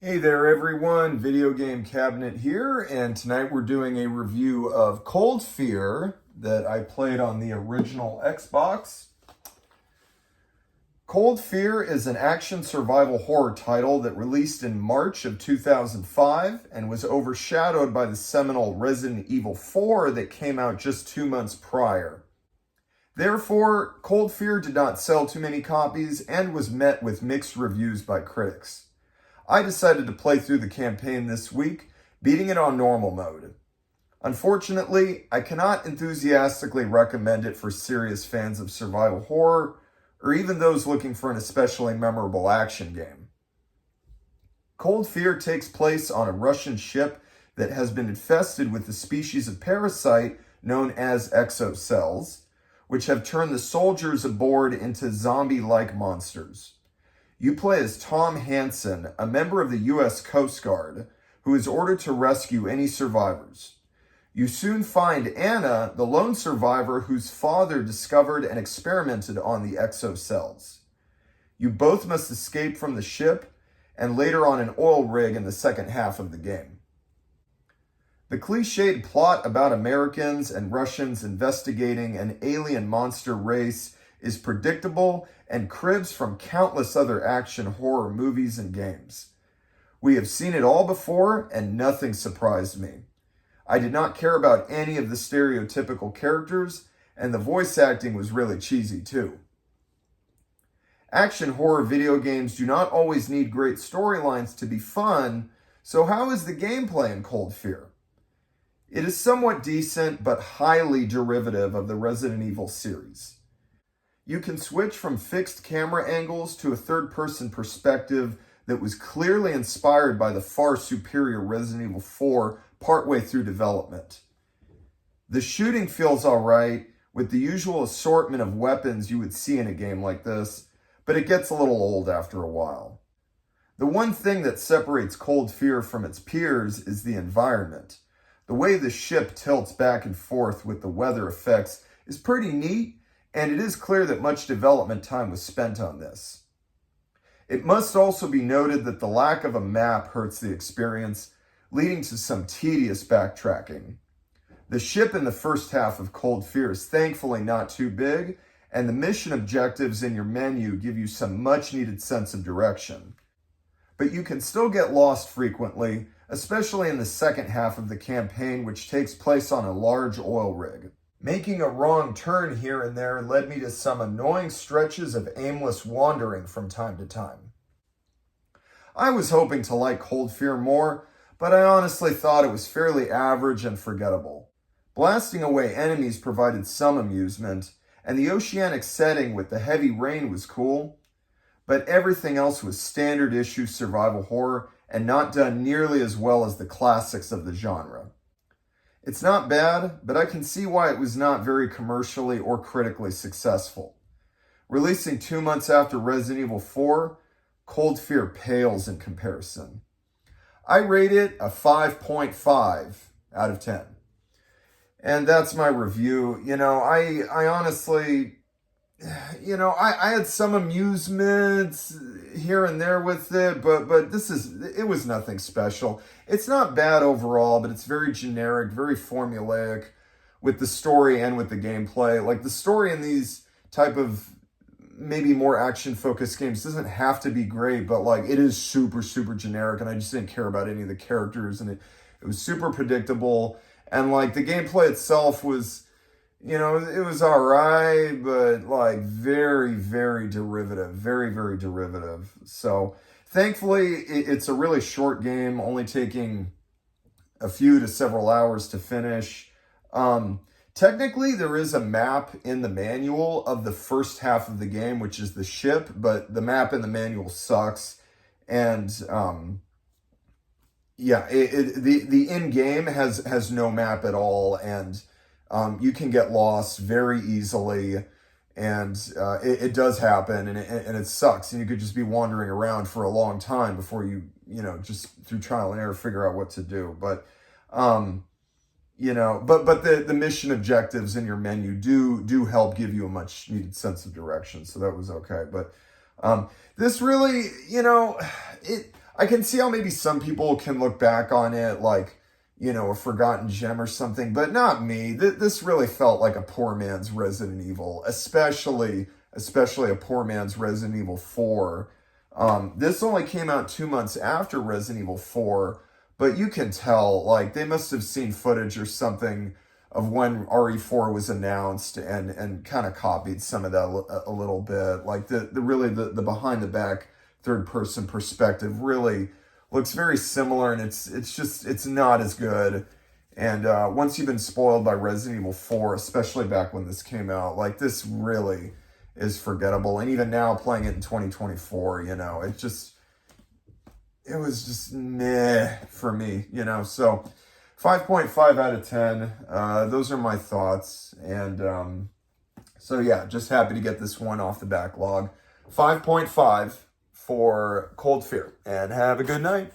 Hey there everyone, Videogame Cabinet here, and tonight we're doing a review of Cold Fear that I played on the original Xbox. Cold Fear is an action survival horror title that released in March of 2005 and was overshadowed by the seminal Resident Evil 4 that came out just 2 months prior. Therefore, Cold Fear did not sell too many copies and was met with mixed reviews by critics. I decided to play through the campaign this week, beating it on normal mode. Unfortunately, I cannot enthusiastically recommend it for serious fans of survival horror, or even those looking for an especially memorable action game. Cold Fear takes place on a Russian ship that has been infested with a species of parasite known as exocells, which have turned the soldiers aboard into zombie-like monsters. You play as Tom Hansen, a member of the U.S. Coast Guard, who is ordered to rescue any survivors. You soon find Anna, the lone survivor whose father discovered and experimented on the exocells. You both must escape from the ship and later on an oil rig in the second half of the game. The cliched plot about Americans and Russians investigating an alien monster race is predictable and cribs from countless other action horror movies and games. We have seen it all before, and nothing surprised me. I did not care about any of the stereotypical characters, and the voice acting was really cheesy too. Action horror video games do not always need great storylines to be fun, so how is the gameplay in Cold Fear? It is somewhat decent, but highly derivative of the Resident Evil series. You can switch from fixed camera angles to a third-person perspective that was clearly inspired by the far superior Resident Evil 4 partway through development. The shooting feels alright, with the usual assortment of weapons you would see in a game like this, but it gets a little old after a while. The one thing that separates Cold Fear from its peers is the environment. The way the ship tilts back and forth with the weather effects is pretty neat, and it is clear that much development time was spent on this. It must also be noted that the lack of a map hurts the experience, leading to some tedious backtracking. The ship in the first half of Cold Fear is thankfully not too big, and the mission objectives in your menu give you some much-needed sense of direction. But you can still get lost frequently, especially in the second half of the campaign, which takes place on a large oil rig. Making a wrong turn here and there led me to some annoying stretches of aimless wandering from time to time. I was hoping to like Cold Fear more, but I honestly thought it was fairly average and forgettable. Blasting away enemies provided some amusement, and the oceanic setting with the heavy rain was cool, but everything else was standard issue survival horror and not done nearly as well as the classics of the genre. It's not bad, but I can see why it was not very commercially or critically successful. Releasing 2 months after Resident Evil 4, Cold Fear pales in comparison. I rate it a 5.5 out of 10. And that's my review. I honestly, I had some amusements here and there with it, but it was nothing special. It's not bad overall, but it's very generic, very formulaic with the story and with the gameplay. Like, the story in these type of maybe more action-focused games doesn't have to be great, but like, it is super, super generic, and I just didn't care about any of the characters, and it was super predictable, and like, the gameplay itself was, it was alright, but like very, very derivative, very, very derivative. So thankfully, it's a really short game, only taking a few to several hours to finish. Technically, there is a map in the manual of the first half of the game, which is the ship, but the map in the manual sucks. And the in-game has no map at all, and you can get lost very easily, and it does happen, and it sucks, and you could just be wandering around for a long time before you just through trial and error figure out what to do. But the mission objectives in your menu do help give you a much needed sense of direction, so that was okay. But this really, I can see how maybe some people can look back on it like, you know, a forgotten gem or something, but not me. This really felt like a poor man's Resident Evil, especially a poor man's Resident Evil 4. This only came out 2 months after Resident Evil 4, but you can tell, like, they must have seen footage or something of when RE4 was announced and kind of copied some of that a little bit. Like, the behind the back third person perspective really looks very similar, and it's not as good. And once you've been spoiled by Resident Evil 4, especially back when this came out, like, this really is forgettable. And even now, playing it in 2024, you know, it was just meh for me, you know. So 5.5 out of 10. Those are my thoughts. And so yeah, just happy to get this one off the backlog. 5.5 for Cold Fear. And have a good night.